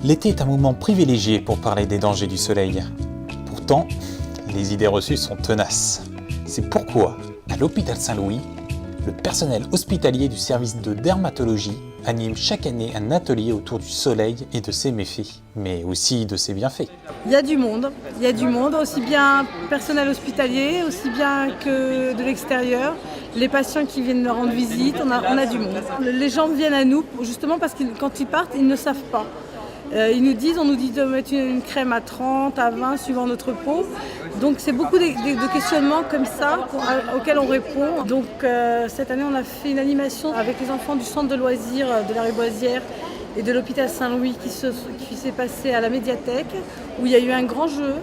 L'été est un moment privilégié pour parler des dangers du soleil. Pourtant, les idées reçues sont tenaces. C'est pourquoi, à l'hôpital Saint-Louis, le personnel hospitalier du service de dermatologie anime chaque année un atelier autour du soleil et de ses méfaits, mais aussi de ses bienfaits. Il y a du monde, aussi bien personnel hospitalier, aussi bien que de l'extérieur. Les patients qui viennent nous rendre visite, on a du monde. Les gens viennent à nous justement parce que quand ils partent, ils ne savent pas. On nous dit de mettre une crème à 30, à 20, suivant notre peau. Donc c'est beaucoup de questionnements comme ça auxquels on répond. Donc cette année, on a fait une animation avec les enfants du centre de loisirs de la Réboisière et de l'hôpital Saint-Louis qui s'est passé à la médiathèque, où il y a eu un grand jeu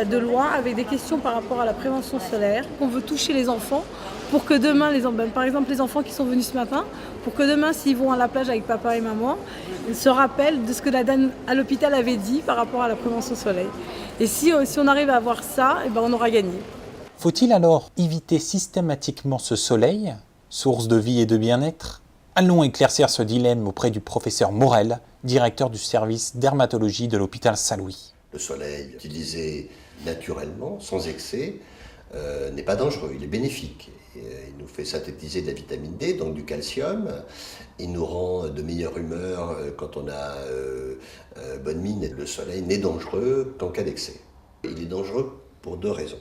de loi avec des questions par rapport à la prévention solaire. On veut toucher les enfants pour que demain, par exemple les enfants qui sont venus ce matin, pour que demain, s'ils vont à la plage avec papa et maman, ils se rappellent de ce que la dame à l'hôpital avait dit par rapport à la prévention soleil. Et si on arrive à avoir ça, on aura gagné. Faut-il alors éviter systématiquement ce soleil, source de vie et de bien-être ? Allons éclaircir ce dilemme auprès du professeur Morel, directeur du service dermatologie de l'hôpital Saint-Louis. Le soleil utilisé naturellement, sans excès, n'est pas dangereux, il est bénéfique. Il nous fait synthétiser de la vitamine D, donc du calcium. Il nous rend de meilleure humeur quand on a bonne mine. Le soleil n'est dangereux qu'en cas d'excès. Il est dangereux pour deux raisons.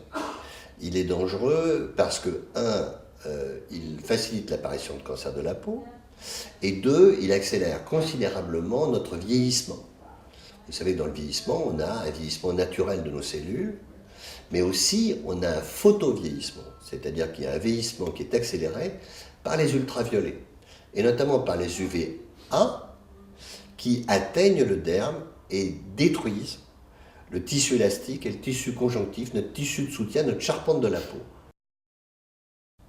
Il est dangereux parce que, il facilite l'apparition de cancer de la peau, et deux, il accélère considérablement notre vieillissement. Vous savez, dans le vieillissement, on a un vieillissement naturel de nos cellules, mais aussi on a un photovieillissement, c'est-à-dire qu'il y a un vieillissement qui est accéléré par les ultraviolets, et notamment par les UVA, qui atteignent le derme et détruisent le tissu élastique et le tissu conjonctif, notre tissu de soutien, notre charpente de la peau.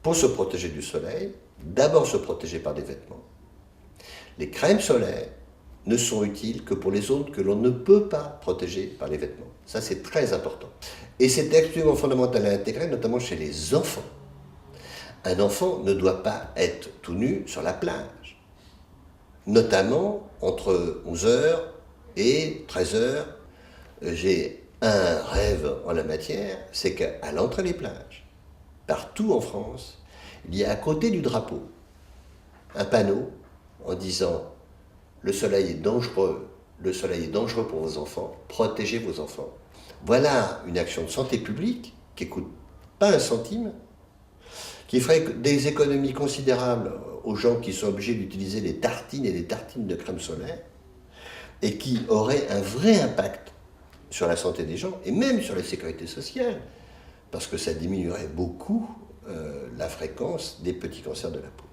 Pour se protéger du soleil, d'abord se protéger par des vêtements. Les crèmes solaires ne sont utiles que pour les zones que l'on ne peut pas protéger par les vêtements. Ça, c'est très important. Et c'est absolument fondamental à intégrer, notamment chez les enfants. Un enfant ne doit pas être tout nu sur la plage, notamment entre 11h et 13h. J'ai un rêve en la matière, c'est qu'à l'entrée des plages, partout en France, il y a à côté du drapeau un panneau en disant « Le soleil est dangereux pour vos enfants, protégez vos enfants ». Voilà une action de santé publique qui ne coûte pas un centime, qui ferait des économies considérables aux gens qui sont obligés d'utiliser des tartines et des tartines de crème solaire, et qui aurait un vrai impact sur la santé des gens, et même sur la sécurité sociale, parce que ça diminuerait beaucoup la fréquence des petits cancers de la peau.